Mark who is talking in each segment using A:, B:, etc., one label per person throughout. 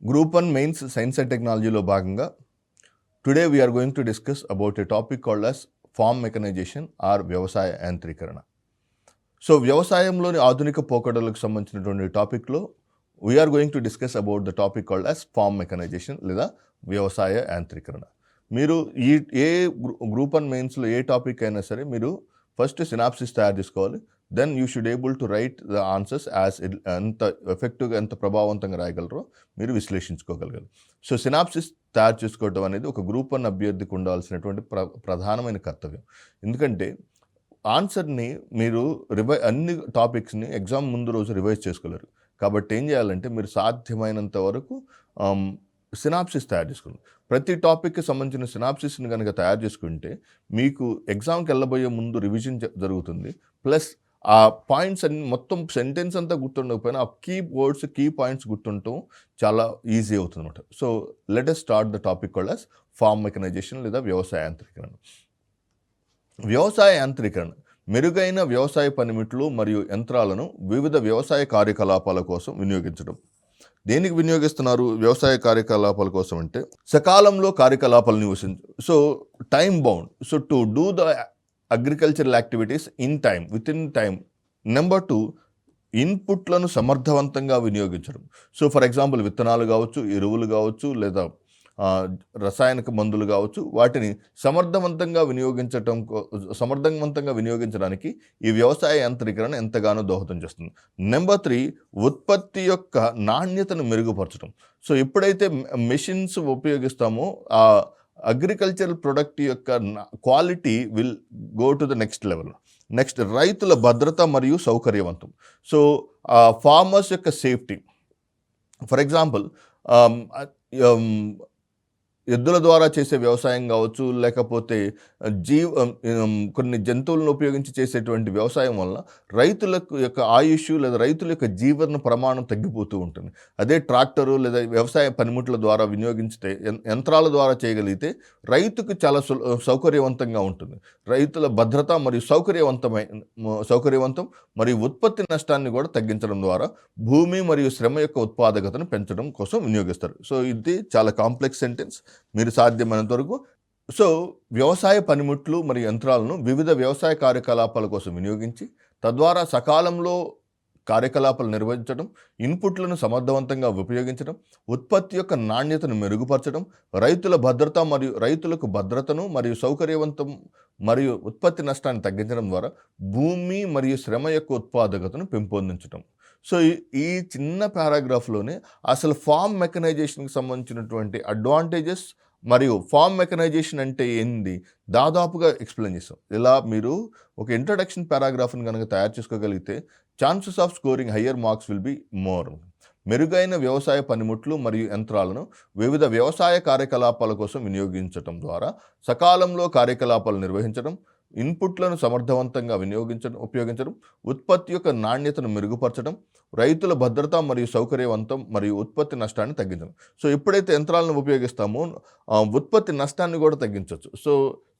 A: Group 1 Mains Science and Technology లో భాగంగా today we are going to discuss about a topic called as farm mechanization or వ్యవసాయ యాంత్రీకరణ. So వ్యవసాయంలోని ఆధునిక పోకడలకు సంబంధించినటువంటి టాపిక్లో we are going to discuss about the topic called as farm mechanization లేదా వ్యవసాయ యాంత్రీకరణ. మీరు ఏ గ్రూప్ 1 మెయిన్స్లో ఏ టాపిక్ అయినా సరే మీరు ఫస్ట్ సినాప్సిస్ తయారు చేసుకోవాలి. Then you should able to write the answers as ఎంత ఎఫెక్టివ్గా ఎంత ప్రభావవంతంగా రాయగలరో మీరు విశ్లేషించుకోగలగాలి. సో సినాప్సిస్ తయారు చేసుకోవడం అనేది ఒక గ్రూప్ 1 అభ్యర్థికి ఉండాల్సినటువంటి ప్రధానమైన కర్తవ్యం. ఎందుకంటే ఆన్సర్ని మీరు అన్ని టాపిక్స్ని ఎగ్జామ్ ముందు రోజు రివైజ్ చేసుకోలేరు. కాబట్టి ఏం చేయాలంటే మీరు సాధ్యమైనంత వరకు సినాప్సిస్ తయారు చేసుకోండి. ప్రతి టాపిక్కి సంబంధించిన సినాప్సిస్ని కనుక తయారు చేసుకుంటే మీకు ఎగ్జామ్కి వెళ్ళబోయే ముందు రివిజన్ జరుగుతుంది. ప్లస్ ఆ పాయింట్స్ అన్ని మొత్తం సెంటెన్స్ అంతా గుర్తుండకపోయినా ఆ కీ వర్డ్స్ కీ పాయింట్స్ గుర్తుండటం చాలా ఈజీ అవుతుంది అనమాట. So let us start the topic called as farm mechanization లేదా వ్యవసాయ యాంత్రీకరణ. వ్యవసాయ యాంత్రీకరణ మెరుగైన వ్యవసాయ పనిముట్లు మరియు యంత్రాలను వివిధ వ్యవసాయ కార్యకలాపాల కోసం వినియోగించడం. దేనికి వినియోగిస్తున్నారు వ్యవసాయ కార్యకలాపాల కోసం అంటే సకాలంలో కార్యకలాపాలను so time bound. So to do the agricultural activities with in time. Number 2, ఇన్పుట్లను సమర్థవంతంగా వినియోగించడం. సో ఫర్ ఎగ్జాంపుల్ విత్తనాలు కావచ్చు, ఎరువులు కావచ్చు, లేదా రసాయనిక మందులు కావచ్చు, వాటిని సమర్థవంతంగా వినియోగించడానికి ఈ వ్యవసాయ యాంత్రీకరణ ఎంతగానో దోహదం చేస్తుంది. నెంబర్ 3, ఉత్పత్తి యొక్క నాణ్యతను మెరుగుపరచడం. సో ఎప్పుడైతే మెషిన్స్ ఉపయోగిస్తామో ఆ అగ్రికల్చరల్ ప్రొడక్ట్ యొక్క quality will go to the next level. Next, రైతుల భద్రత మరియు సౌకర్యవంతం. సో ఫార్మర్స్ యొక్క సేఫ్టీ. ఫర్ ఎగ్జాంపుల్ ఎద్దుల ద్వారా చేసే వ్యవసాయం కావచ్చు, లేకపోతే కొన్ని జంతువులను ఉపయోగించి చేసేటువంటి వ్యవసాయం వల్ల రైతులకు యొక్క ఆయుష్ లేదా రైతుల యొక్క జీవన ప్రమాణం తగ్గిపోతూ ఉంటుంది. అదే ట్రాక్టరు లేదా వ్యవసాయ పనిముట్ల ద్వారా వినియోగించితే, యంత్రాల ద్వారా చేయగలిగితే రైతుకు చాలా సౌకర్యవంతంగా ఉంటుంది. రైతుల భద్రత మరియు సౌకర్యవంతం మరియు ఉత్పత్తి నష్టాన్ని కూడా తగ్గించడం ద్వారా భూమి మరియు శ్రమ యొక్క ఉత్పాదకతను పెంచడం కోసం వినియోగిస్తారు. సో ఇది చాలా కాంప్లెక్స్ సెంటెన్స్. మీరు సాధ్యమైనంత వరకు వ్యవసాయ పనిముట్లు మరియు యంత్రాలను వివిధ వ్యవసాయ కార్యకలాపాల కోసం వినియోగించి తద్వారా సకాలంలో కార్యకలాపాలు నిర్వహించడం, ఇన్పుట్లను సమర్థవంతంగా ఉపయోగించడం, ఉత్పత్తి యొక్క నాణ్యతను మెరుగుపరచడం, రైతులకు భద్రతను మరియు సౌకర్యవంతం మరియు ఉత్పత్తి నష్టాన్ని తగ్గించడం ద్వారా భూమి మరియు శ్రమ యొక్క ఉత్పాదకతను పెంపొందించడం. సో ఈ చిన్న పారాగ్రాఫ్లోనే అసలు ఫార్మ్ మెకనైజేషన్కి సంబంధించినటువంటి అడ్వాంటేజెస్ మరియు ఫార్మ్ మెకనైజేషన్ అంటే ఏంది దాదాపుగా ఎక్స్ప్లెయిన్ చేస్తాం. ఇలా మీరు ఒక ఇంట్రడక్షన్ పారాగ్రాఫ్ని కనుక తయారు చేసుకోగలిగితే chances of scoring higher marks will be more. మెరుగైన వ్యవసాయ పనిముట్లు మరియు యంత్రాలను వివిధ వ్యవసాయ కార్యకలాపాల కోసం వినియోగించడం ద్వారా సకాలంలో కార్యకలాపాలు నిర్వహించడం, ఇన్పుట్లను సమర్థవంతంగా ఉపయోగించడం, ఉత్పత్తి యొక్క నాణ్యతను మెరుగుపరచడం, రైతుల భద్రత మరియు సౌకర్యవంతం మరియు ఉత్పత్తి నష్టాన్ని తగ్గించడం. సో ఎప్పుడైతే యంత్రాలను ఉపయోగిస్తామో ఉత్పత్తి నష్టాన్ని కూడా తగ్గించవచ్చు. సో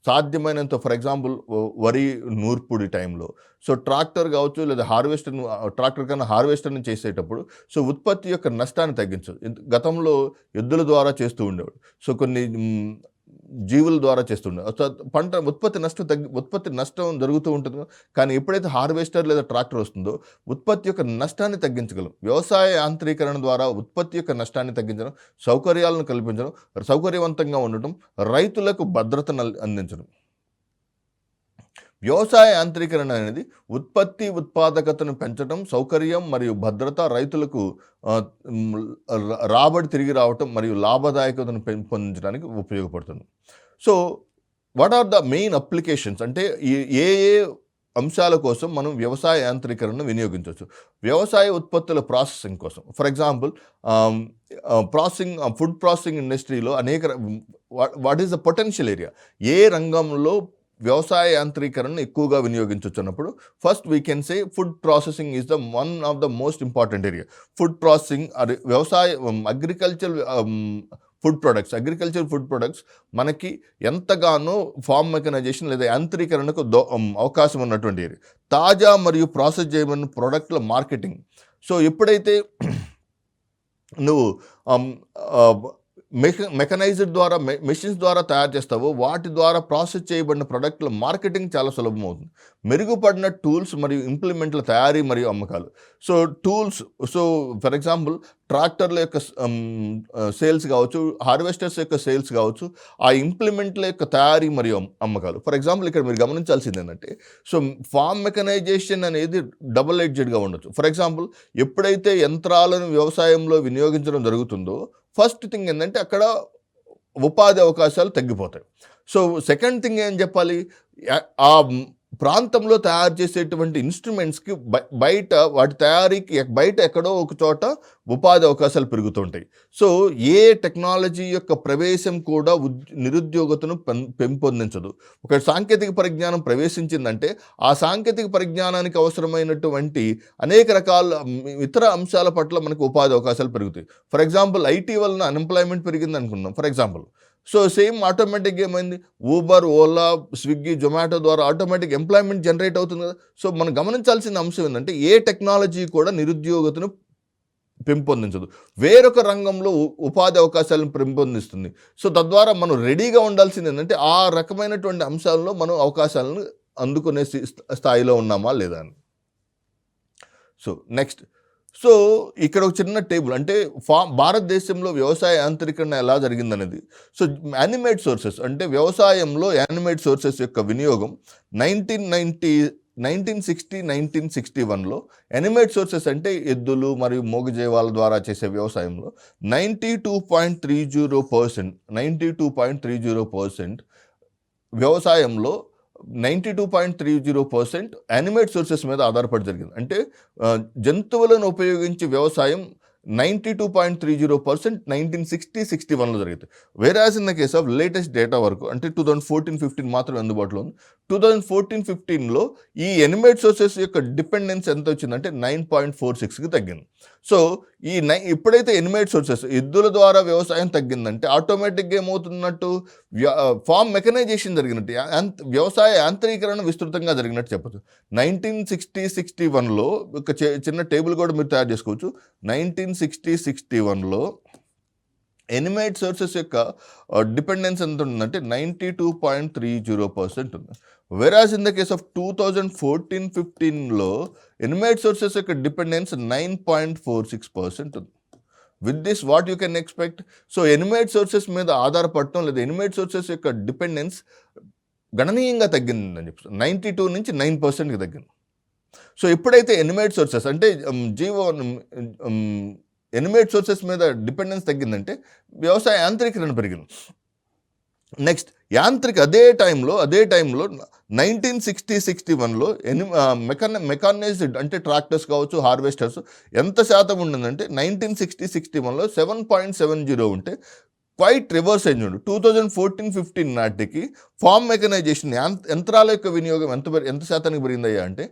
A: సాధ్యమైనంత ఫర్ ఎగ్జాంపుల్ వరి నూర్పుడి టైంలో ట్రాక్టర్ కావచ్చు లేదా ట్రాక్టర్ కన్నా హార్వెస్టర్ని చేసేటప్పుడు ఉత్పత్తి యొక్క నష్టాన్ని తగ్గించవచ్చు. గతంలో ఎద్దుల ద్వారా చేస్తూ ఉండేవాడు. కొన్ని జీవుల ద్వారా చేస్తుండే పంట ఉత్పత్తి నష్టం జరుగుతూ ఉంటుంది. కానీ ఎప్పుడైతే హార్వెస్టర్ లేదా ట్రాక్టర్ వస్తుందో ఉత్పత్తి యొక్క నష్టాన్ని తగ్గించగలం. వ్యవసాయ యాంత్రీకరణ ద్వారా ఉత్పత్తి యొక్క నష్టాన్ని తగ్గించడం, సౌకర్యాలను కల్పించడం, సౌకర్యవంతంగా ఉండటం, రైతులకు భద్రతను అందించడం. వ్యవసాయ యాంత్రీకరణ అనేది ఉత్పాదకతను పెంచడం, సౌకర్యం మరియు భద్రత, రైతులకు రాబడి తిరిగి రావటం మరియు లాభదాయకతను పెంపొందించడానికి ఉపయోగపడుతుంది. So what are the main applications అంటే ఏ అంశాల కోసం మనం వ్యవసాయ యాంత్రీకరణను వినియోగించవచ్చు? వ్యవసాయ ఉత్పత్తుల ప్రాసెసింగ్ కోసం. ఫర్ ఎగ్జాంపుల్ ఫుడ్ ప్రాసెసింగ్ ఇండస్ట్రీలో what is the potential area, ఏ రంగంలో వ్యవసాయ యాంత్రీకరణను ఎక్కువగా వినియోగించవచ్చు అన్నప్పుడు first we can say food processing is the one of the most important area. Food processing agriculture food products మనకి ఎంతగానో ఫార్మ్ మెకనైజేషన్ లేదా యాంత్రీకరణకు అవకాశం ఉన్నటువంటి ఏరియా. తాజా మరియు ప్రాసెస్ చేయబడిన ప్రోడక్ట్ల మార్కెటింగ్. సో ఎప్పుడైతే నువ్వు మెకనైజ్డ్ ద్వారా మెషిన్స్ ద్వారా తయారు చేస్తావో వాటి ద్వారా ప్రాసెస్ చేయబడిన ప్రొడక్ట్ల మార్కెటింగ్ చాలా సులభం అవుతుంది. మెరుగుపడిన టూల్స్ మరియు ఇంప్లిమెంట్ల తయారీ మరియు అమ్మకాలు. So tools, so for example ట్రాక్టర్ల యొక్క సేల్స్ కావచ్చు, హార్వెస్టర్స్ యొక్క సేల్స్ కావచ్చు, ఆ ఇంప్లిమెంట్ల యొక్క తయారీ మరియు అమ్మకాలు. ఫర్ ఎగ్జాంపుల్ ఇక్కడ మీరు గమనించాల్సింది ఏంటంటే, సో ఫార్మ్ మెకనైజేషన్ అనేది డబుల్ ఎడ్జెడ్గా ఉండొచ్చు. ఫర్ ఎగ్జాంపుల్ ఎప్పుడైతే యంత్రాలను వ్యవసాయంలో వినియోగించడం జరుగుతుందో ఫస్ట్ థింగ్ ఏంటంటే అక్కడ ఉపాధి అవకాశాలు తగ్గిపోతాయి. సో సెకండ్ థింగ్ ఏం చెప్పాలి, ఆ ప్రాంతంలో తయారు చేసేటువంటి ఇన్స్ట్రుమెంట్స్కి బయట వాటి తయారీకి బయట ఎక్కడో ఒక చోట ఉపాధి అవకాశాలు పెరుగుతుంటాయి. సో ఏ టెక్నాలజీ యొక్క ప్రవేశం కూడా నిరుద్యోగతను పెంపొందించదు. ఒక సాంకేతిక పరిజ్ఞానం ప్రవేశించిందంటే ఆ సాంకేతిక పరిజ్ఞానానికి అవసరమైనటువంటి అనేక రకాల ఇతర అంశాల పట్ల మనకు ఉపాధి అవకాశాలు పెరుగుతాయి. ఫర్ ఎగ్జాంపుల్ ఐటీ వలన అన్ఎంప్లాయ్మెంట్ పెరిగింది అనుకుందాం ఫర్ ఎగ్జాంపుల్. సో సేమ్ ఆటోమేటిక్గా ఏమైంది, ఊబర్, ఓలా, స్విగ్గీ, జొమాటో ద్వారా ఆటోమేటిక్ ఎంప్లాయ్మెంట్ జనరేట్ అవుతుంది కదా. సో మనం గమనించాల్సిన అంశం ఏంటంటే ఏ టెక్నాలజీ కూడా నిరుద్యోగతను పెంపొందించదు, వేరొక రంగంలో ఉపాధి అవకాశాలను పెంపొందిస్తుంది. సో తద్వారా మనం రెడీగా ఉండాల్సింది ఏంటంటే ఆ రకమైనటువంటి అంశాల్లో మనం అవకాశాలను అందుకునే స్థాయిలో ఉన్నామా లేదా అని. సో నెక్స్ట్, సో ఇక్కడ ఒక చిన్న టేబుల్ అంటే భారతదేశంలో వ్యవసాయ యాంత్రీకరణ ఎలా జరిగిందనేది. సో యానిమేట్ సోర్సెస్ అంటే వ్యవసాయంలో యానిమేట్ సోర్సెస్ యొక్క వినియోగం 1961లో యానిమేట్ సోర్సెస్ అంటే ఎద్దులు మరియు మూగజీవాల ద్వారా చేసే వ్యవసాయంలో 92.30% వ్యవసాయంలో 92.30% యానిమేట్ సోర్సెస్ మీద ఆధారపడి జరిగింది. అంటే జంతువులను ఉపయోగించి వ్యవసాయం 92.30% 1960-61లో జరిగింది. వేరాజ్ in the case of latus data వరకు అంటే 2014-15 మాత్రమే అందుబాటులో ఉంది. 2014-15లో ఈ యానిమేట్ సోర్సెస్ యొక్క డిపెండెన్స్ ఎంత వచ్చిందంటే 9.46కి తగ్గింది. సో ఈ ఎప్పుడైతే యానిమేట్ సోర్సెస్ ఎద్దుల ద్వారా వ్యవసాయం తగ్గిందంటే ఆటోమేటిక్గా ఏమవుతున్నట్టు ఫార్మ్ మెకనైజేషన్ జరిగినట్టు, వ్యవసాయ యాంత్రీకరణ విస్తృతంగా జరిగినట్టు చెప్పచ్చు. 1960-61లో ఒక చిన్న టేబుల్ కూడా మీరు తయారు చేసుకోవచ్చు. 1960-61లో యానిమేట్ సోర్సెస్ యొక్క డిపెండెన్స్ ఎంత ఉంటుందంటే 92.30% ఉంది. Whereas in the case of 2014-15లో యానిమేట్ సోర్సెస్ యొక్క డిపెండెన్స్ 9.46% ఉంది. With this what you can expect, so animate sources మీద ఆధారపడటం లేదా యానిమేట్ సోర్సెస్ యొక్క డిపెండెన్స్ గణనీయంగా తగ్గిందని చెప్పి 92 నుంచి 9%కి తగ్గింది. సో ఎప్పుడైతే యానిమేట్ సోర్సెస్ అంటే యానిమేట్ సోర్సెస్ మీద డిపెండెన్స్ తగ్గిందంటే వ్యవసాయ యాంత్రీకరణ పెరిగింది. నెక్స్ట్ అదే టైంలో 1960-61లో మెకానైజ్డ్ అంటే ట్రాక్టర్స్ కావచ్చు, హార్వెస్టర్స్ ఎంత శాతం ఉండిందంటే 1960-61లో 7.70 ఉంటే క్వైట్ రివర్స్ అయింది. 2014-15 నాటికి ఫార్మ్ మెకనైజేషన్ యంత్రాల యొక్క వినియోగం ఎంత శాతానికి పెరిగిందయ్యా అంటే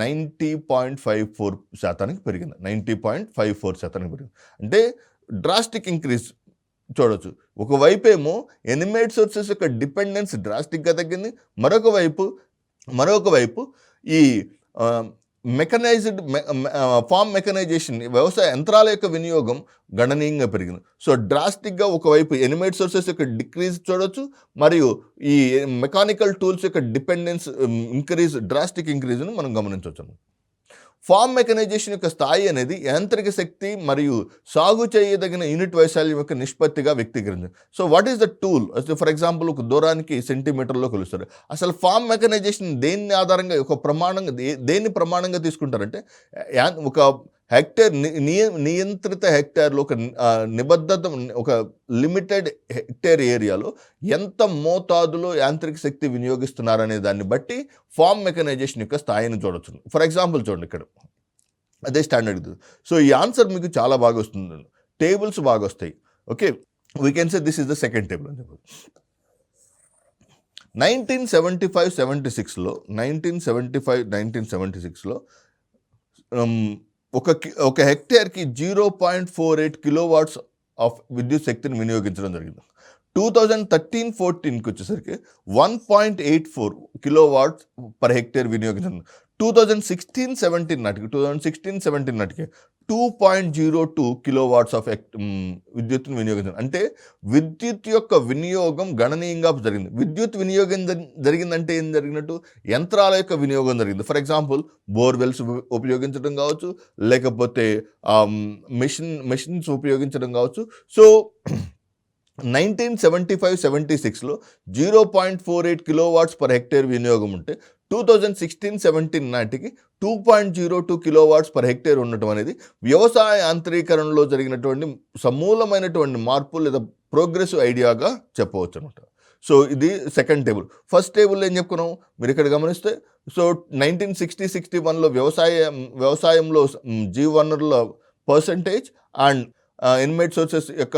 A: 90.54% పెరిగింది. 90.54% పెరిగింది అంటే డ్రాస్టిక్ ఇంక్రీజ్ చూడవచ్చు. ఒకవైపు ఏమో యానిమేట్ సోర్సెస్ యొక్క డిపెండెన్స్ డ్రాస్టిక్గా తగ్గింది, మరొక వైపు ఈ ఫార్మ్ మెకనైజేషన్ వ్యవసాయ యంత్రాల యొక్క వినియోగం గణనీయంగా పెరిగింది. సో డ్రాస్టిక్గా ఒకవైపు యానిమేట్ సోర్సెస్ యొక్క డిక్రీజ్ చూడవచ్చు, మరియు ఈ మెకానికల్ టూల్స్ యొక్క డిపెండెన్స్ డ్రాస్టిక్ ఇంక్రీజ్ను మనం గమనించవచ్చు. ఫార్మ్ మెకనైజేషన్ యొక్క స్థాయి అనేది యాంత్రిక శక్తి మరియు సాగు చేయదగిన యూనిట్ వైశాల్యం యొక్క నిష్పత్తిగా వ్యక్తీకరించింది. So what is the tool, for example ఒక దూరానికి సెంటీమీటర్లో కొలుస్తారు. అసలు ఫార్మ్ మెకనైజేషన్ దేన్ని ప్రమాణంగా తీసుకుంటారంటే ఒక హెక్టేర్ నియంత్రిత హెక్టేర్లో ఒక లిమిటెడ్ హెక్టేర్ ఏరియాలో ఎంత మోతాదులో యాంత్రిక శక్తి వినియోగిస్తున్నారనే దాన్ని బట్టి ఫార్మ్ మెకనైజేషన్ యొక్క స్థాయిని చూడవచ్చు. ఫర్ ఎగ్జాంపుల్ చూడండి, ఇక్కడ అదే స్టాండర్డ్. సో ఈ ఆన్సర్ మీకు చాలా బాగా వస్తుంది, టేబుల్స్ బాగా వస్తాయి. Okay, we can say this is the second table అని చెప్పి. 1975-1976లో ఒక హెక్టేర్కి 0.48 కిలోవాట్స్ ఆఫ్ విద్యుత్ శక్తిని వినియోగించడం జరిగింది. 2013-14కి వచ్చేసరికి 1.84 కిలోవాట్స్ పర్ హెక్టేర్ వినియోగించడం. 2016-17 నాటికి 2.02 కిలోవాట్స్ ఆఫ్ విద్యుత్తును వినియోగించారు. అంటే విద్యుత్ యొక్క వినియోగం గణనీయంగా జరిగింది. విద్యుత్ వినియోగం జరిగిందంటే ఏం జరిగినట్టు? యంత్రాల యొక్క వినియోగం జరిగింది. ఫర్ ఎగ్జాంపుల్ బోర్వెల్స్ ఉపయోగించడం కావచ్చు, లేకపోతే మెషిన్స్ ఉపయోగించడం కావచ్చు. సో 1975-76లో 0.48 కిలోవాట్స్ పర్ హెక్టేర్ వినియోగం ఉంటే 2016-17 నాటికి 2.02 కిలోవాట్స్ పర్ హెక్టేర్ ఉండటం అనేది వ్యవసాయ యాంత్రీకరణలో జరిగినటువంటి సమూలమైనటువంటి మార్పు లేదా ప్రోగ్రెసివ్ ఐడియాగా చెప్పవచ్చు అనమాట. సో ఇది సెకండ్ టేబుల్. ఫస్ట్ టేబుల్లో ఏం చెప్పుకున్నాం మీరు ఇక్కడ గమనిస్తే, సో 1960-61లో వ్యవసాయంలో జీవ వనరుల పర్సంటేజ్ అండ్ ఇన్మేట్ సోర్సెస్ యొక్క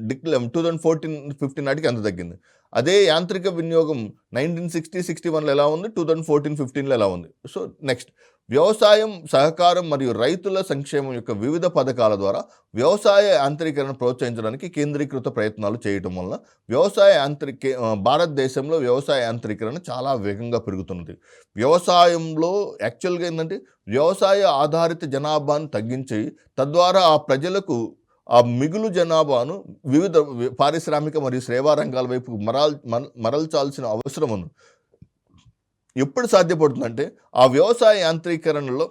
A: 2014-15 నాటికి ఎంత తగ్గింది. అదే యాంత్రిక వినియోగం 1960-61లో ఎలా ఉంది, 2014-15లో ఎలా ఉంది. సో నెక్స్ట్, వ్యవసాయం, సహకారం మరియు రైతుల సంక్షేమం యొక్క వివిధ పథకాల ద్వారా వ్యవసాయ యాంత్రీకరణ ప్రోత్సహించడానికి కేంద్రీకృత ప్రయత్నాలు చేయటం వల్ల భారతదేశంలో వ్యవసాయ యాంత్రీకరణ చాలా వేగంగా పెరుగుతున్నది. వ్యవసాయంలో యాక్చువల్గా ఏంటంటే వ్యవసాయ ఆధారిత జనాభాను తగ్గించి తద్వారా ఆ ప్రజలకు ఆ మిగులు జనాభాను వివిధ పారిశ్రామిక మరియు సేవా రంగాల వైపు మరల్చాల్సిన అవసరం ఉంది. ఎప్పుడు సాధ్యపడుతుందంటే ఆ వ్యవసాయ యాంత్రీకరణలో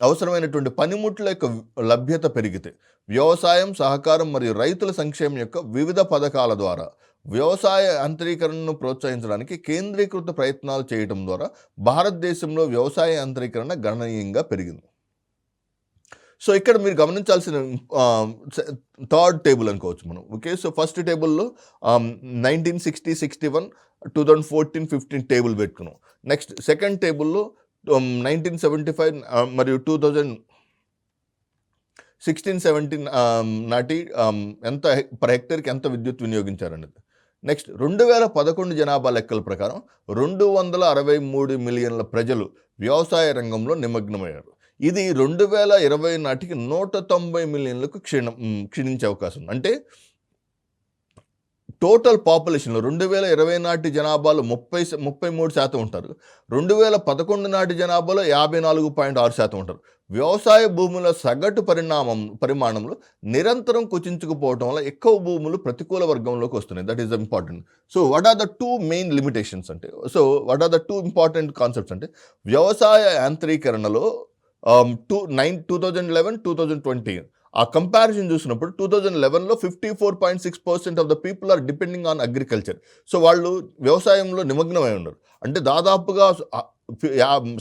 A: అవసరమైనటువంటి పనిముట్ల యొక్క లభ్యత పెరిగితే, వ్యవసాయం, సహకారం మరియు రైతుల సంక్షేమం యొక్క వివిధ పథకాల ద్వారా వ్యవసాయ యాంత్రీకరణను ప్రోత్సహించడానికి కేంద్రీకృత ప్రయత్నాలు చేయడం ద్వారా భారతదేశంలో వ్యవసాయ యాంత్రీకరణ గణనీయంగా పెరిగింది. సో ఇక్కడ మీరు గమనించాల్సిన థర్డ్ టేబుల్ అనుకోవచ్చు మనం. ఓకే, సో ఫస్ట్ టేబుల్లో 1960-61, 2014-15 టేబుల్ పెట్టుకున్నాం. నెక్స్ట్ సెకండ్ టేబుల్లో 1975 మరియు 2016-17 నాటి ఎంత పర్ హెక్టర్కి ఎంత విద్యుత్ వినియోగించారనేది. నెక్స్ట్ 2011 జనాభా లెక్కల ప్రకారం 263 మిలియన్ల ప్రజలు వ్యవసాయ రంగంలో నిమగ్నమయ్యారు. ఇది 2020 నాటికి 190 మిలియన్లకు క్షీణించే అవకాశం ఉంది. అంటే టోటల్ పాపులేషన్లో 2020 నాటి జనాభాలో 33% ఉంటారు. 2011 నాటి జనాభాలో 54.6% ఉంటారు. వ్యవసాయ భూముల సగటు పరిమాణంలో నిరంతరం కుచించుకుపోవటం వల్ల ఎక్కువ భూములు ప్రతికూల వర్గంలోకి వస్తున్నాయి. That is important. So what are the two main limitations అంటే, so what are the two important concepts అంటే, వ్యవసాయ యాంత్రీకరణలో 2011-2020 ఆ కంపారిజన్ చూసినప్పుడు 2011లో 54.6% of the people are depending on agriculture. So వాళ్ళు వ్యవసాయంలో నిమగ్నమై ఉన్నారు. అంటే దాదాపుగా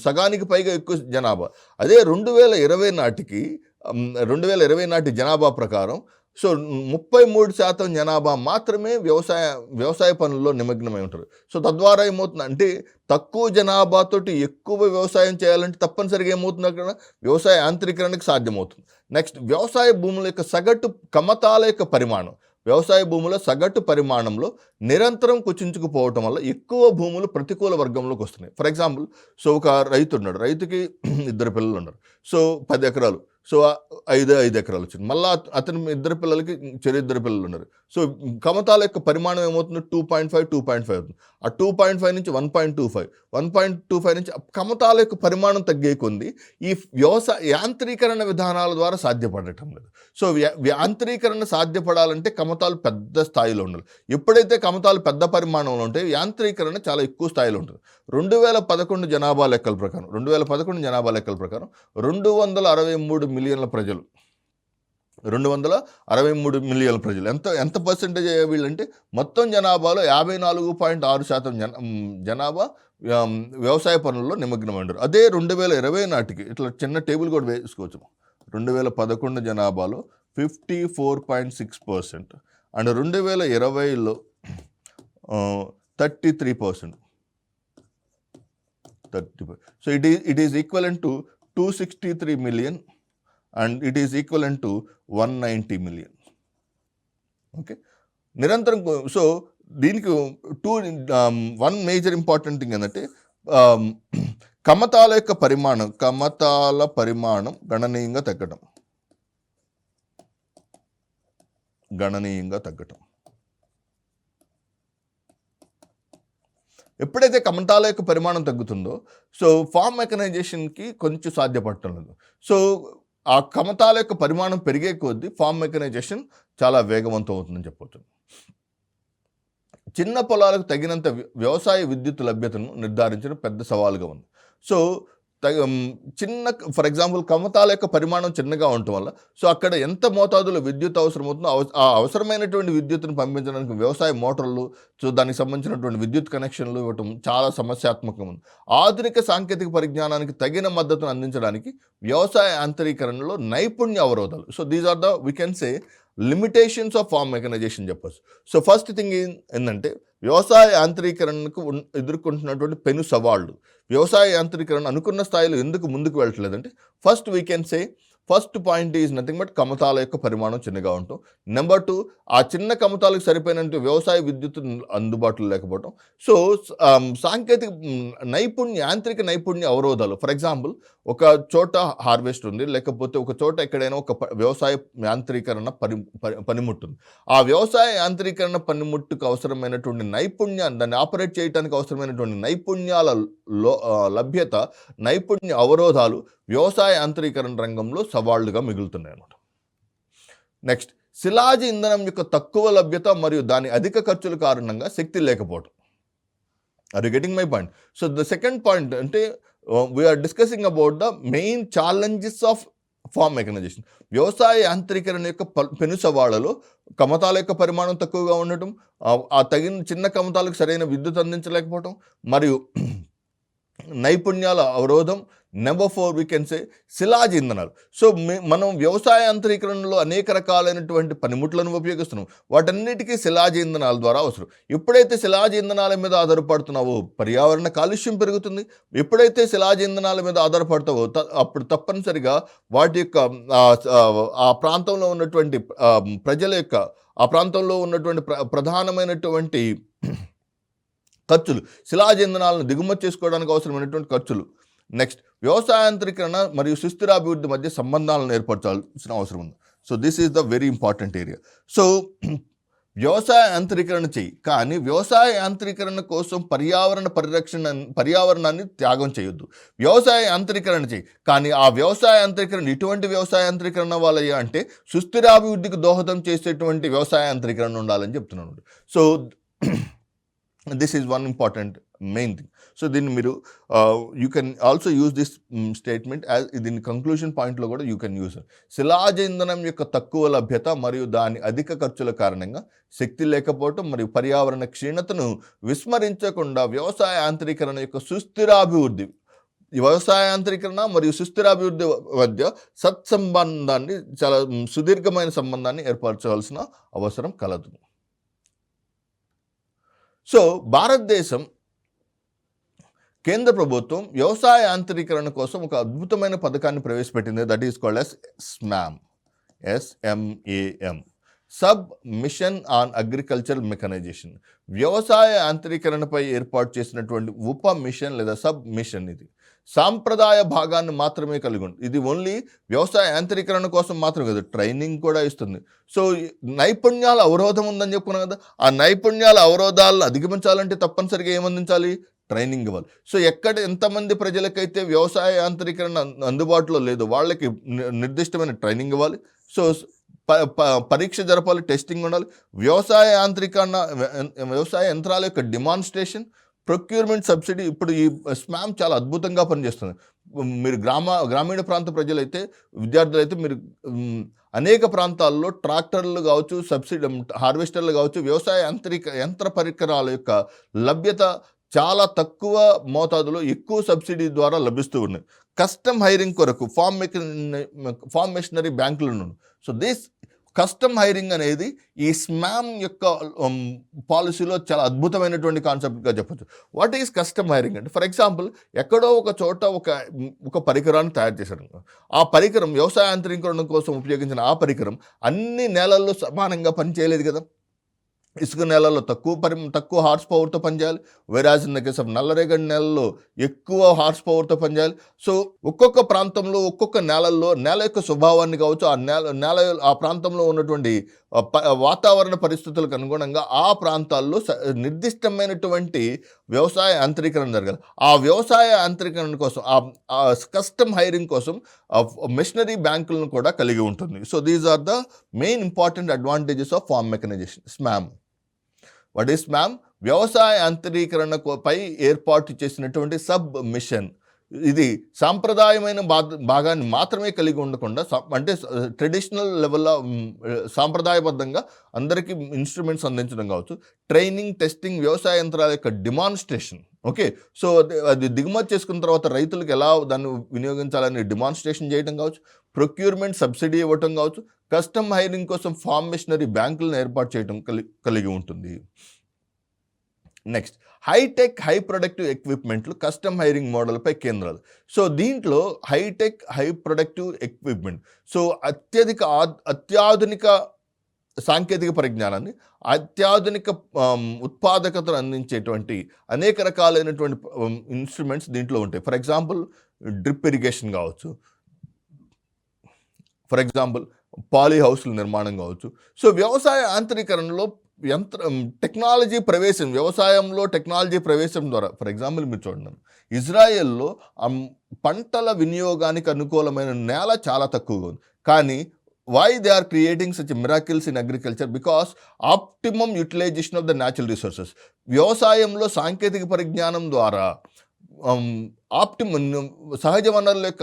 A: సగానికి పైగా ఎక్కువ జనాభా. అదే 2020 నాటి జనాభా ప్రకారం సో 33% జనాభా మాత్రమే వ్యవసాయ పనుల్లో నిమగ్నమై ఉంటారు. సో తద్వారా ఏమవుతుంది అంటే, తక్కువ జనాభాతోటి ఎక్కువ వ్యవసాయం చేయాలంటే తప్పనిసరిగా ఏమవుతుంది, అక్కడ వ్యవసాయ యాంత్రీకరణకు సాధ్యమవుతుంది. నెక్స్ట్, వ్యవసాయ భూముల యొక్క సగటు కమతాల యొక్క పరిమాణం, వ్యవసాయ భూముల సగటు పరిమాణంలో నిరంతరం కుచించుకుపోవటం వల్ల ఎక్కువ భూములు ప్రతికూల వర్గంలోకి వస్తున్నాయి. ఫర్ ఎగ్జాంపుల్, సో ఒక రైతు ఉన్నాడు, రైతుకి 2 పిల్లలు ఉన్నారు. సో 10 ఎకరాలు, సో 5 ఎకరాలు వచ్చింది. మళ్ళీ అతని 2 పిల్లలకి 2 పిల్లలు ఉన్నారు. సో కమతాల యొక్క పరిమాణం ఏమవుతుంది, 2.5 అవుతుంది. ఆ 2.5 నుంచి 1.25 నుంచి కమతాల యొక్క పరిమాణం తగ్గే కొంది ఈ వ్యవసాయ యాంత్రీకరణ విధానాల ద్వారా సాధ్యపడటం లేదు. సో యాంత్రీకరణ సాధ్యపడాలంటే కమతాలు పెద్ద స్థాయిలో ఉండాలి. ఎప్పుడైతే కమతాలు పెద్ద పరిమాణంలో ఉంటాయి, యాంత్రీకరణ చాలా ఎక్కువ స్థాయిలో ఉంటుంది. 2011 జనాభా లెక్కల ప్రకారం 263 మిలియన్ల ప్రజలు, 263 మిలియన్ల ప్రజలు ఎంత పర్సెంటేజ్ వీళ్ళంటే, మొత్తం జనాభాలో 54.6% జనాభా వ్యవసాయ పనుల్లో నిమగ్నమైనారు. అదే 2020 నాటికి ఇట్లా చిన్న టేబుల్ కూడా వేసుకోవచ్చు. 2011 జనాభాలో 54.6% అండ్ 2020లో 33%. So it is equivalent to 263 million and it is equivalent to 190 million. Okay, నిరంతరం. సో దీనికి వన్ మేజర్ ఇంపార్టెంట్ థింగ్ ఏంటంటే, కమతాల పరిమాణం గణనీయంగా తగ్గటం. ఎప్పుడైతే కమతాల యొక్క పరిమాణం తగ్గుతుందో, సో ఫార్మ్ మెకనైజేషన్కి కొంచెం సాధ్యపడటం లేదు. సో ఆ కమతాల యొక్క పరిమాణం పెరిగే కొద్దీ ఫార్మ్ మెకనైజేషన్ చాలా వేగవంతం అవుతుందని చెప్పవచ్చు. చిన్న పొలాలకు తగినంత వ్యవసాయ విద్యుత్ లభ్యతను నిర్ధారించడం పెద్ద సవాలుగా ఉంది. సో చిన్న ఫర్ ఎగ్జాంపుల్ కమతాల యొక్క పరిమాణం చిన్నగా ఉండటం వల్ల సో అక్కడ ఎంత మోతాదులో విద్యుత్ అవసరమవుతుందో ఆ అవసరమైనటువంటి విద్యుత్తును పంపించడానికి వ్యవసాయ మోటార్లు సో దానికి సంబంధించినటువంటి విద్యుత్ కనెక్షన్లు ఇవ్వటం చాలా సమస్యాత్మకంగా ఉంది. ఆధునిక సాంకేతిక పరిజ్ఞానానికి తగిన మద్దతును అందించడానికి వ్యవసాయ యాంత్రీకరణలో నైపుణ్య అవరోధాలు. So these are the we can say limitations of farm mechanization చెప్పచ్చు. సో ఫస్ట్ థింగ్ ఏంటంటే వ్యవసాయ యాంత్రీకరణకు ఎదుర్కొంటున్నటువంటి పెను సవాళ్ళు. వ్యవసాయ యాంత్రీకరణ అనుకున్న స్థాయిలో ఎందుకు ముందుకు వెళ్ళట్లేదంటే first we can say first point is nothing but కమతాల యొక్క పరిమాణం చిన్నగా ఉండటం. నెంబర్ 2, ఆ చిన్న కమతాలకు సరిపోయినంత వ్యవసాయ విద్యుత్ అందుబాటులో లేకపోవడం. సో సాంకేతిక యాంత్రిక నైపుణ్య అవరోధాలు. ఫర్ ఎగ్జాంపుల్ ఒక చోట హార్వెస్ట్ ఉంది, లేకపోతే ఒక చోట ఎక్కడైనా ఒక వ్యవసాయ యాంత్రీకరణ పనిముట్టు ఉంది. ఆ వ్యవసాయ యాంత్రీకరణ పనిముట్టుకు అవసరమైనటువంటి నైపుణ్యాన్ని, దాన్ని ఆపరేట్ చేయడానికి అవసరమైనటువంటి నైపుణ్యాల లభ్యత, నైపుణ్య అవరోధాలు వ్యవసాయ యాంత్రీకరణ రంగంలో సవాళ్లుగా మిగులుతున్నాయి అన్నమాట. నెక్స్ట్, శిలాజ ఇంధనం యొక్క తక్కువ లభ్యత మరియు దాని అధిక ఖర్చుల కారణంగా శక్తి లేకపోవడం. Are you getting my point? So the second point అంటే we're discussing about the main challenges of farm mechanization. వ్యవసాయ యాంత్రీకరణ యొక్క పెను సవాళ్లలో కమతాల యొక్క పరిమాణం తక్కువగా ఉండటం, ఆ తగిన చిన్న కమతాలకు సరైన విద్యుత్ అందించలేకపోవటం, మరియు నైపుణ్యాల అవరోధం. నెంబర్ 4 వీ కెన్ సే శిలాజ ఇంధనాలు. సో మనం వ్యవసాయ యాంత్రీకరణలో అనేక రకాలైనటువంటి పనిముట్లను ఉపయోగిస్తున్నాం. వాటన్నిటికీ శిలాజ ఇంధనాల ద్వారా అవసరం. ఎప్పుడైతే శిలాజ ఇంధనాల మీద ఆధారపడుతున్నావో పర్యావరణ కాలుష్యం పెరుగుతుంది. ఎప్పుడైతే శిలాజ ఇంధనాల మీద ఆధారపడతావో అప్పుడు తప్పనిసరిగా వాటి యొక్క ఆ ప్రాంతంలో ఉన్నటువంటి ప్రజల యొక్క, ఆ ప్రాంతంలో ఉన్నటువంటి ప్రధానమైనటువంటి ఖర్చులు, శిలాజ ఇంధనాలను దిగుమతి చేసుకోవడానికి అవసరమైనటువంటి ఖర్చులు. నెక్స్ట్, వ్యవసాయాంత్రీకరణ మరియు సుస్థిరాభివృద్ధి మధ్య సంబంధాలను ఏర్పరచాల్సిన అవసరం ఉంది. So this is the very important area. So వ్యవసాయ యాంత్రీకరణ చేయి, కానీ వ్యవసాయ యాంత్రీకరణ కోసం పర్యావరణాన్ని త్యాగం చేయొద్దు. వ్యవసాయ యాంత్రీకరణ చేయి, కానీ ఆ వ్యవసాయ యాంత్రీకరణ ఎటువంటి వ్యవసాయ యాంత్రీకరణ వాళ్ళయ్యా అంటే సుస్థిరాభివృద్ధికి దోహదం చేసేటువంటి వ్యవసాయ యాంత్రీకరణ ఉండాలని చెప్తున్నాను. So this is one important main thing. So దీన్ని మీరు you can also use this statement as దీని కంక్లూషన్ పాయింట్లో కూడా యూ కెన్ యూజ్. శిలాజ ఇంధనం యొక్క తక్కువ లభ్యత మరియు దాని అధిక ఖర్చుల కారణంగా శక్తి లేకపోవటం మరియు పర్యావరణ క్షీణతను విస్మరించకుండా వ్యవసాయ యాంత్రీకరణ యొక్క సుస్థిరాభివృద్ధి, వ్యవసాయ యాంత్రీకరణ మరియు సుస్థిరాభివృద్ధి మధ్య సత్సంబంధాన్ని, చాలా సుదీర్ఘమైన సంబంధాన్ని ఏర్పరచవలసిన అవసరం కలదు. సో భారతదేశం కేంద్ర ప్రభుత్వం వ్యవసాయ యాంత్రీకరణ కోసం ఒక అద్భుతమైన పథకాన్ని ప్రవేశపెట్టింది. That is called as SMAM, SMAM, sub mission on agriculture mechanization. వ్యవసాయ యాంత్రీకరణపై ఏర్పాటు చేసినటువంటి ఉప మిషన్ లేదా సబ్ మిషన్. ఇది సాంప్రదాయ భాగాన్ని మాత్రమే కలిగి ఉంది. ఇది ఓన్లీ వ్యవసాయ యాంత్రీకరణ కోసం మాత్రం కాదు, ట్రైనింగ్ కూడా ఇస్తుంది. సో నైపుణ్యాల అవరోధం ఉందని చెప్పుకున్నాం కదా, ఆ నైపుణ్యాల అవరోధాలను అధిగమించాలంటే తప్పనిసరిగా ఏమందించాలి? ట్రైనింగ్ ఇవ్వాలి. సో ఎక్కడ ఎంతమంది ప్రజలకైతే వ్యవసాయ యాంత్రీకరణ అందుబాటులో లేదో వాళ్ళకి నిర్దిష్టమైన ట్రైనింగ్ ఇవ్వాలి. సో పరీక్ష జరపాలి, టెస్టింగ్ ఉండాలి. వ్యవసాయ యంత్రాల యొక్క డిమాన్స్ట్రేషన్, ప్రొక్యూర్మెంట్ సబ్సిడీ. ఇప్పుడు ఈ SMAM చాలా అద్భుతంగా పనిచేస్తుంది. మీరు గ్రామీణ ప్రాంత ప్రజలైతే, విద్యార్థులైతే మీరు అనేక ప్రాంతాల్లో ట్రాక్టర్లు కావచ్చు, సబ్సిడీ హార్వెస్టర్లు కావచ్చు, వ్యవసాయ యంత్ర పరికరాల యొక్క లభ్యత చాలా తక్కువ మోతాదులో ఎక్కువ సబ్సిడీ ద్వారా లభిస్తూ ఉన్నాయి. కస్టమ్ హైరింగ్ కొరకు ఫార్మ్ మెషినరీ బ్యాంకులను. సో దిస్ కస్టమ్ హైరింగ్ అనేది ఈ SMAM యొక్క పాలసీలో చాలా అద్భుతమైనటువంటి కాన్సెప్ట్గా చెప్పచ్చు. వాట్ ఈస్ కస్టమ్ హైరింగ్ అంటే, ఫర్ ఎగ్జాంపుల్ ఎక్కడో ఒక చోట ఒక పరికరాన్ని తయారు చేశారు. ఆ పరికరం వ్యవసాయ యాంత్రీకరణ కోసం ఉపయోగించిన ఆ పరికరం అన్ని నేలల్లో సమానంగా పనిచేయలేదు కదా. ఇసుక నేలల్లో తక్కువ హార్స్ పవర్తో పనిచేయాలి, వెరాజ్ ఇన్ ద కేస్ ఆఫ్ నల్లరేగడి నేలలో ఎక్కువ హార్స్ పవర్తో పనిచేయాలి. సో ఒక్కొక్క ప్రాంతంలో ఒక్కొక్క నేలల్లో నేల యొక్క స్వభావాన్ని కావచ్చు, ఆ ప్రాంతంలో ఉన్నటువంటి వాతావరణ పరిస్థితులకు అనుగుణంగా ఆ ప్రాంతాల్లో నిర్దిష్టమైనటువంటి వ్యవసాయ యాంత్రీకరణ జరగాలి. ఆ వ్యవసాయ యాంత్రీకరణ కోసం కస్టమ్ హైరింగ్ కోసం మెషినరీ బ్యాంకులను కూడా కలిగి ఉంటుంది. So these are the main important advantages of farm mechanization. SMAM, what is SMAM? వ్యవసాయ యాంత్రీకరణపై ఏర్పాటు చేసినటువంటి సబ్ మిషన్. ఇది సాంప్రదాయమైన భాగాన్ని మాత్రమే కలిగి ఉండకుండా అంటే ట్రెడిషనల్ లెవెల్లో సాంప్రదాయబద్ధంగా అందరికీ ఇన్స్ట్రుమెంట్స్ అందించడం కావచ్చు, ట్రైనింగ్, టెస్టింగ్, వ్యవసాయ యంత్రాల యొక్క డిమాన్స్ట్రేషన్. ఓకే, సో అది దిగుమతి చేసుకున్న తర్వాత రైతులకు ఎలా దాన్ని వినియోగించాలని డిమాన్స్ట్రేషన్ చేయడం కావచ్చు, ప్రొక్యూర్మెంట్ సబ్సిడీ ఇవ్వటం కావచ్చు, కస్టమ్ హైరింగ్ కోసం ఫార్మ్ మిషనరీ బ్యాంకులను ఏర్పాటు చేయడం కలిగి ఉంటుంది. నెక్స్ట్, హైటెక్ హై ప్రొడక్టివ్ ఎక్విప్మెంట్లు కస్టమ్ హైరింగ్ మోడల్పై కేంద్రాలు. సో దీంట్లో hitech high productive equipment, so అత్యాధునిక సాంకేతిక పరిజ్ఞానాన్ని, అత్యాధునిక ఉత్పాదకతను అందించేటువంటి అనేక రకాలైనటువంటి ఇన్స్ట్రుమెంట్స్ దీంట్లో ఉంటాయి. ఫర్ ఎగ్జాంపుల్ డ్రిప్ ఇరిగేషన్ కావచ్చు, ఫర్ ఎగ్జాంపుల్ పాలీ హౌస్ల నిర్మాణం కావచ్చు. సో వ్యవసాయ యాంత్రీకరణలో టెక్నాలజీ ప్రవేశం, వ్యవసాయంలో టెక్నాలజీ ప్రవేశం ద్వారా, ఫర్ ఎగ్జాంపుల్ మీరు చూడండి, ఇజ్రాయెల్లో పంటల వినియోగానికి అనుకూలమైన నేల చాలా తక్కువగా ఉంది. కానీ why they are creating such miracles in agriculture? Because optimum utilization of the natural resources. వ్యవసాయంలో సాంకేతిక పరిజ్ఞానం ద్వారా సహజ వనరుల యొక్క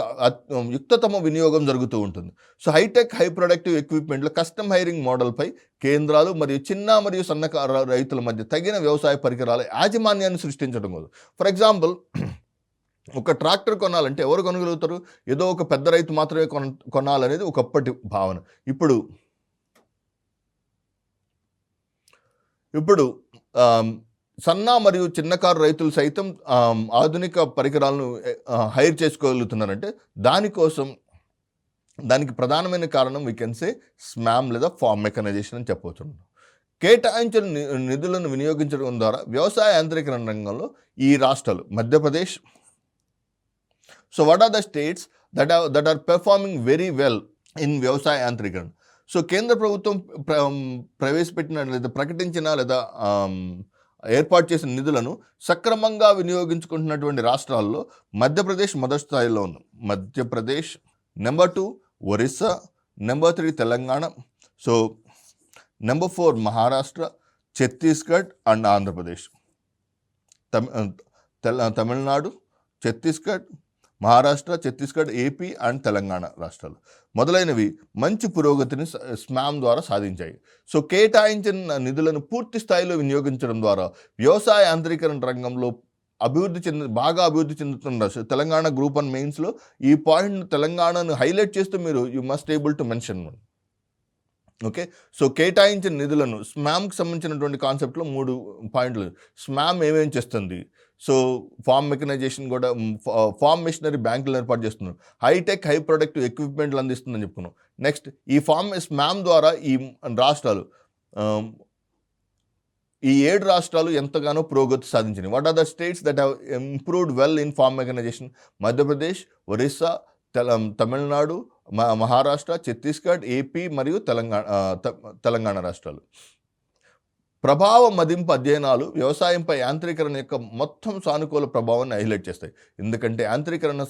A: యుక్తతమ వినియోగం జరుగుతూ ఉంటుంది. సో హైటెక్ హై ప్రొడక్టివ్ ఎక్విప్మెంట్లో కస్టమ్ హైరింగ్ మోడల్పై కేంద్రాలు మరియు చిన్న మరియు సన్నకారు రైతుల మధ్య తగిన వ్యవసాయ పరికరాల యాజమాన్యాన్ని సృష్టించడం కోసం. ఫర్ ఎగ్జాంపుల్, ఒక ట్రాక్టర్ కొనాలంటే ఎవరు కొనగలుగుతారు? ఏదో ఒక పెద్ద రైతు మాత్రమే కొనాలనేది ఒకప్పటి భావన. ఇప్పుడు సన్న మరియు చిన్నకారు రైతులు సైతం ఆధునిక పరికరాలను హైర్ చేసుకోగలుగుతున్నారంటే దానికి ప్రధానమైన కారణం వీ కెన్ సే స్మామ్ లేదా ఫార్మ్ మెకనైజేషన్ అని చెప్పవచ్చు. కేటాయించిన నిధులను వినియోగించడం ద్వారా వ్యవసాయ యాంత్రీకరణ రంగంలో ఈ రాష్ట్రాలు Madhya Pradesh. So what are the states that are performing very well in వ్యవసాయ యాంత్రీకరణ? సో కేంద్ర ప్రభుత్వం ప్రవేశపెట్టిన లేదా ప్రకటించిన లేదా ఏర్పాటు చేసిన నిధులను సక్రమంగా వినియోగించుకుంటున్నటువంటి రాష్ట్రాల్లో మధ్యప్రదేశ్ మొదటి స్థాయిలో ఉంది. Madhya Pradesh, number 2 Orissa, number 3 Telangana, so number 4 Maharashtra, Chhattisgarh and Andhra Pradesh. Tamil Nadu, Chhattisgarh, Maharashtra, Chhattisgarh, AP and Telangana రాష్ట్రాలు మొదలైనవి మంచి పురోగతిని స్మామ్ ద్వారా సాధించాయి. సో కేటాయించిన నిధులను పూర్తి స్థాయిలో వినియోగించడం ద్వారా వ్యవసాయ యాంత్రీకరణ రంగంలో బాగా అభివృద్ధి చెందుతున్న తెలంగాణ గ్రూప్ 1 మెయిన్స్లో ఈ పాయింట్ తెలంగాణను హైలైట్ చేస్తూ మీరు you must able to mention. Okay, so కేటాయించిన నిధులను స్మామ్కి సంబంధించినటువంటి కాన్సెప్ట్లో 3 పాయింట్లు. స్మామ్ ఏమేం చేస్తుంది? సో ఫార్మ్ మెకనైజేషన్ కూడా, ఫార్మ్ మిషనరీ బ్యాంకులు ఏర్పాటు చేస్తున్నాం, హైటెక్ హై ప్రొడక్టివ్ ఎక్విప్మెంట్లు అందిస్తుందని చెప్పుకున్నాం. నెక్స్ట్, ఈ స్మామ్ ద్వారా ఈ రాష్ట్రాలు, ఈ 7 రాష్ట్రాలు ఎంతగానో పురోగతి సాధించినాయి. What are the states that have improved well in farm mechanization? Madhya Pradesh, Orissa, Tamil Nadu, Maharashtra, Chhattisgarh, AP మరియు తెలంగాణ రాష్ట్రాలు. ప్రభావ మదింపు అధ్యయనాలు వ్యవసాయంపై యాంత్రీకరణ యొక్క మొత్తం సానుకూల ప్రభావాన్ని హైలైట్ చేస్తాయి. ఎందుకంటే యాంత్రీకరణ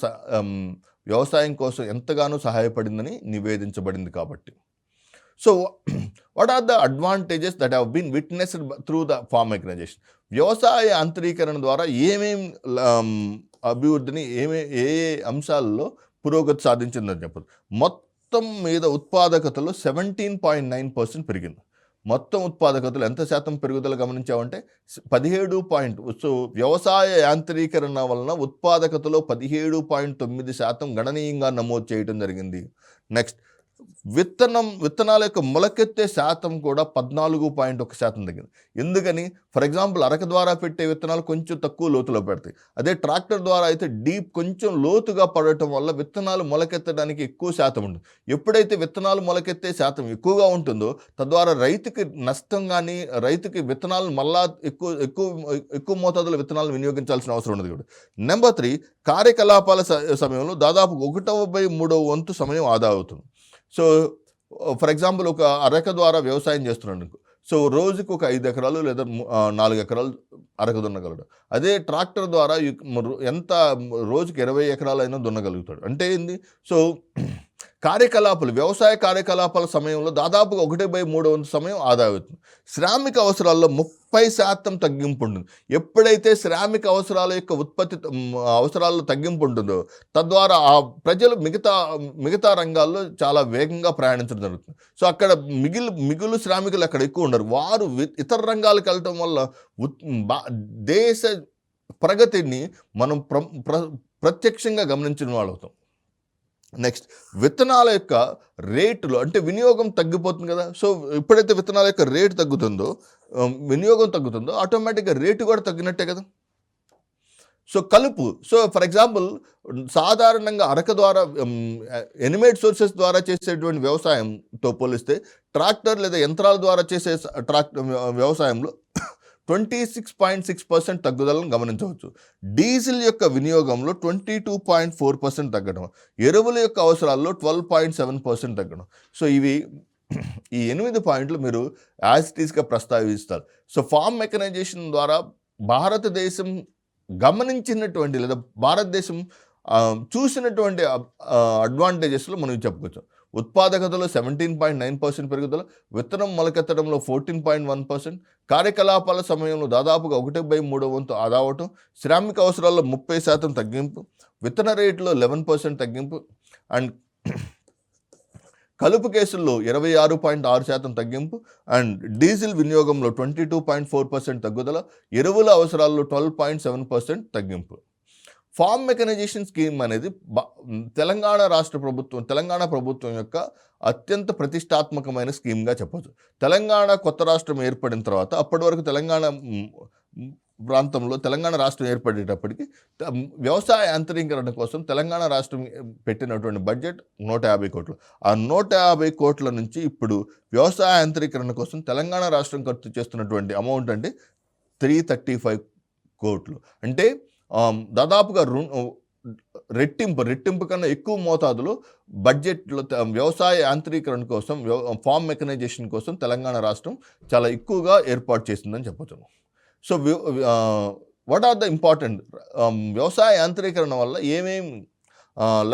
A: వ్యవసాయం కోసం ఎంతగానో సహాయపడిందని నివేదించబడింది కాబట్టి. So what are the advantages that have been witnessed through the farm mechanization? వ్యవసాయ యాంత్రీకరణ ద్వారా ఏమేమి అభివృద్ధిని ఏ అంశాలలో పురోగతి సాధించిందని చెప్పదు. మొత్తం మీద ఉత్పాదకతలో 17.9% పెరిగింది. మొత్తం ఉత్పాదకతలు ఎంత శాతం పెరుగుదల గమనించామంటే 17. సో వ్యవసాయ యాంత్రీకరణ వలన ఉత్పాదకతలో 17.9% గణనీయంగా నమోదు చేయడం జరిగింది. నెక్స్ట్, విత్తనాల యొక్క మొలకెత్తే శాతం కూడా 14.1% తగ్గింది. ఎందుకని? ఫర్ ఎగ్జాంపుల్, అరక ద్వారా పెట్టే విత్తనాలు కొంచెం తక్కువ లోతులో పెడతాయి. అదే ట్రాక్టర్ ద్వారా అయితే కొంచెం లోతుగా పడటం వల్ల విత్తనాలు మొలకెత్తడానికి ఎక్కువ శాతం ఉంటుంది. ఎప్పుడైతే విత్తనాలు మొలకెత్తే శాతం ఎక్కువగా ఉంటుందో తద్వారా రైతుకి నష్టం, కానీ రైతుకి విత్తనాలు మళ్ళా ఎక్కువ మోతాదులో విత్తనాలు వినియోగించాల్సిన అవసరం ఉండదు కూడా. నెంబర్ 3, కార్యకలాపాల సమయంలో దాదాపు 1/3 వంతు సమయం ఆదా అవుతుంది. సో ఫర్ ఎగ్జాంపుల్ ఒక అరక ద్వారా వ్యవసాయం చేస్తున్నాడు అనుకో. సో రోజుకి ఒక 5 ఎకరాలు లేదా 4 ఎకరాలు అరక దున్నగలడు. అదే ట్రాక్టర్ ద్వారా ఎంత రోజుకి 20 ఎకరాలైనా దున్నగలుగుతాడు. అంటే ఏంది? సో కార్యకలాపాలు, వ్యవసాయ కార్యకలాపాల సమయంలో దాదాపుగా 1/3 వంతు సమయం ఆదా అవుతుంది. శ్రామిక అవసరాల్లో 30% తగ్గింపు ఉంటుంది. ఎప్పుడైతే శ్రామిక అవసరాల యొక్క అవసరాల్లో తగ్గింపు ఉంటుందో తద్వారా ఆ ప్రజలు మిగతా రంగాల్లో చాలా వేగంగా ప్రయాణించడం జరుగుతుంది. సో అక్కడ మిగులు శ్రామికులు అక్కడ ఎక్కువ ఉండరు. వారు ఇతర రంగాలకు వెళ్ళటం వల్ల దేశ ప్రగతిని మనం ప్రత్యక్షంగా గమనించిన వాళ్ళు అవుతాం. నెక్స్ట్, విత్తనాల యొక్క రేటులు అంటే వినియోగం తగ్గిపోతుంది కదా. సో ఎప్పుడైతే విత్తనాల యొక్క రేటు తగ్గుతుందో, వినియోగం తగ్గుతుందో ఆటోమేటిక్గా రేటు కూడా తగ్గినట్టే కదా. సో కలుపు, సో ఫర్ ఎగ్జాంపుల్ సాధారణంగా అరక ద్వారా ఎనిమేట్ సోర్సెస్ ద్వారా చేసేటువంటి వ్యవసాయంతో పోలిస్తే ట్రాక్టర్ లేదా యంత్రాల ద్వారా చేసే వ్యవసాయంలో 26.6% తగ్గుదలను గమనించవచ్చు. డీజిల్ యొక్క వినియోగంలో 22.4% తగ్గడం, ఎరువుల యొక్క అవసరాల్లో 12.7% తగ్గడం. సో ఈ 8 పాయింట్లు మీరు యాజ్ ఇట్ ఈస్గా ప్రస్తావిస్తారు. సో ఫార్మ్ మెకనైజేషన్ ద్వారా భారతదేశం గమనించినటువంటి లేదా భారతదేశం చూసినటువంటి అడ్వాంటేజెస్లో మనం చెప్పుకోవచ్చు. ఉత్పాదకతలో 17.9% పెరుగుదల, విత్తనం మొలకెత్తడంలో 14.1%, కార్యకలాపాల సమయంలో దాదాపుగా 1/3 వంతు ఆదా అవటం, శ్రామిక అవసరాల్లో 30% తగ్గింపు, విత్తన రేటులో 11% తగ్గింపు, అండ్ కలుపు కేసుల్లో 26.6% తగ్గింపు, అండ్ డీజిల్ వినియోగంలో 22.4% తగ్గుదల, ఎరువుల అవసరాల్లో 12.7% తగ్గింపు. ఫార్మ్ మెకనైజేషన్ స్కీమ్ అనేది తెలంగాణ ప్రభుత్వం యొక్క అత్యంత ప్రతిష్టాత్మకమైన స్కీమ్గా చెప్పవచ్చు. తెలంగాణ కొత్త రాష్ట్రం ఏర్పడిన తర్వాత అప్పటి వరకు తెలంగాణ రాష్ట్రం ఏర్పడేటప్పటికి వ్యవసాయ యాంత్రీకరణ కోసం తెలంగాణ రాష్ట్రం పెట్టినటువంటి బడ్జెట్ 150 కోట్లు. ఆ 150 కోట్ల నుంచి ఇప్పుడు వ్యవసాయ యాంత్రీకరణ కోసం తెలంగాణ రాష్ట్రం ఖర్చు చేస్తున్నటువంటి అమౌంట్ అంటే 335 కోట్లు. అంటే దాదాపుగా రెట్టింపు కన్నా ఎక్కువ మోతాదులో బడ్జెట్లో వ్యవసాయ యాంత్రీకరణ కోసం, ఫార్మ్ మెకనైజేషన్ కోసం తెలంగాణ రాష్ట్రం చాలా ఎక్కువగా ఏర్పాటు చేసిందని చెప్పచ్చు. So what are the important వ్యవసాయ యాంత్రీకరణ వల్ల ఏమేమి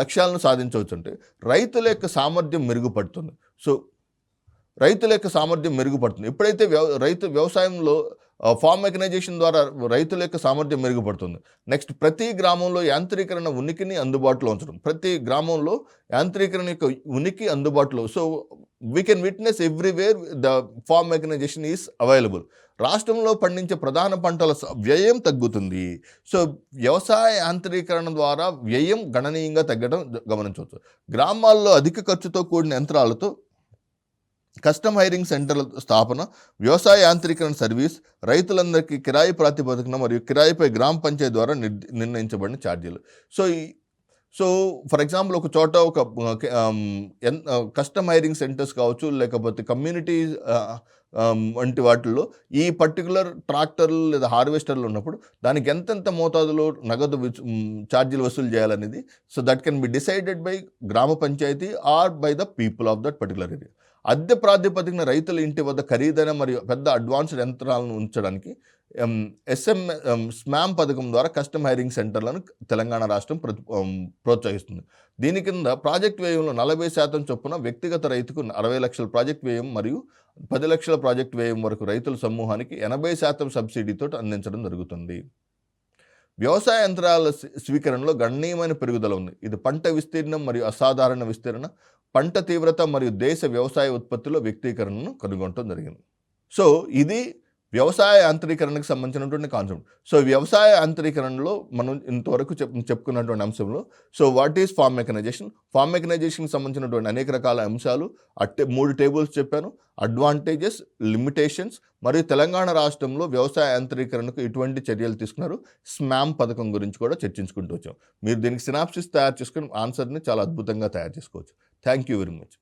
A: లక్ష్యాలను సాధించవచ్చు అంటే రైతుల యొక్క సామర్థ్యం మెరుగుపడుతుంది. సో రైతుల యొక్క సామర్థ్యం మెరుగుపడుతుంది. ఎప్పుడైతే వ్యవసాయంలో ఫార్మ్ మెకనైజేషన్ ద్వారా రైతుల యొక్క సామర్థ్యం మెరుగుపడుతుంది. నెక్స్ట్, ప్రతి గ్రామంలో యాంత్రీకరణ ఉనికిని అందుబాటులో ఉంచడం. ప్రతి గ్రామంలో యాంత్రీకరణ యొక్క ఉనికి అందుబాటులో. So we can witness everywhere the farm mechanization is available. రాష్ట్రంలో పండించే ప్రధాన పంటల వ్యయం తగ్గుతుంది. సో వ్యవసాయ యాంత్రీకరణ ద్వారా వ్యయం గణనీయంగా తగ్గడం గమనించవచ్చు. గ్రామాల్లో అధిక ఖర్చుతో కూడిన యంత్రాలతో కస్టమ్ హైరింగ్ సెంటర్ల స్థాపన, వ్యవసాయ యాంత్రీకరణ సర్వీస్, రైతులందరికీ కిరాయి ప్రాతిపదికన మరియు కిరాయిపై గ్రామ పంచాయతీ ద్వారా నిర్ణయించబడిన ఛార్జీలు. సో ఫర్ ఎగ్జాంపుల్ ఒక చోట ఒక కస్టమ్ హైరింగ్ సెంటర్స్ కావచ్చు, లేకపోతే కమ్యూనిటీ వంటి వాటిల్లో ఈ పర్టికులర్ ట్రాక్టర్లు లేదా హార్వెస్టర్లు ఉన్నప్పుడు దానికి ఎంతెంత మోతాదులో నగదు ఛార్జీలు వసూలు చేయాలనేది so that can be decided by gram panchayat or by the people of that particular area. అద్దె ప్రాతిపదికన రైతుల ఇంటి వద్ద ఖరీదైన మరియు పెద్ద అడ్వాన్స్డ్ యంత్రాలను ఉంచడానికి స్మామ్ పథకం ద్వారా కస్టమ్ హైరింగ్ సెంటర్లను తెలంగాణ రాష్ట్రం ప్రోత్సహిస్తుంది. దీని కింద ప్రాజెక్ట్ వ్యయంలో 40% చొప్పున వ్యక్తిగత రైతుకు 60 లక్షల ప్రాజెక్ట్ వ్యయం మరియు 10 లక్షల ప్రాజెక్ట్ వ్యయం వరకు రైతుల సమూహానికి 80% సబ్సిడీతో అందించడం జరుగుతుంది. వ్యవసాయ యంత్రాల స్వీకరణలో గణనీయమైన పెరుగుదల ఉంది. ఇది పంట విస్తీర్ణం మరియు అసాధారణ విస్తీర్ణ, పంట తీవ్రత మరియు దేశ వ్యవసాయ ఉత్పత్తిలో వ్యక్తీకరణను కనుగొనడం జరిగింది. సో ఇది వ్యవసాయ యాంత్రీకరణకు సంబంధించినటువంటి కాన్సెప్ట్. సో వ్యవసాయ యాంత్రీకరణలో మనం ఇంతవరకు చెప్పుకున్నటువంటి అంశంలో so what is farm mechanization, farm మెకనైజేషన్కి సంబంధించినటువంటి అనేక రకాల అంశాలు 3 టేబుల్స్ చెప్పాను. అడ్వాంటేజెస్, లిమిటేషన్స్ మరియు తెలంగాణ రాష్ట్రంలో వ్యవసాయ యాంత్రీకరణకు ఎటువంటి చర్యలు తీసుకున్నారు, స్మామ్ పథకం గురించి కూడా చర్చించుకుంటూ వచ్చాం. మీరు దీనికి సినాప్సిస్ తయారు చేసుకుని ఆన్సర్ని చాలా అద్భుతంగా తయారు చేసుకోవచ్చు. Thank you very much.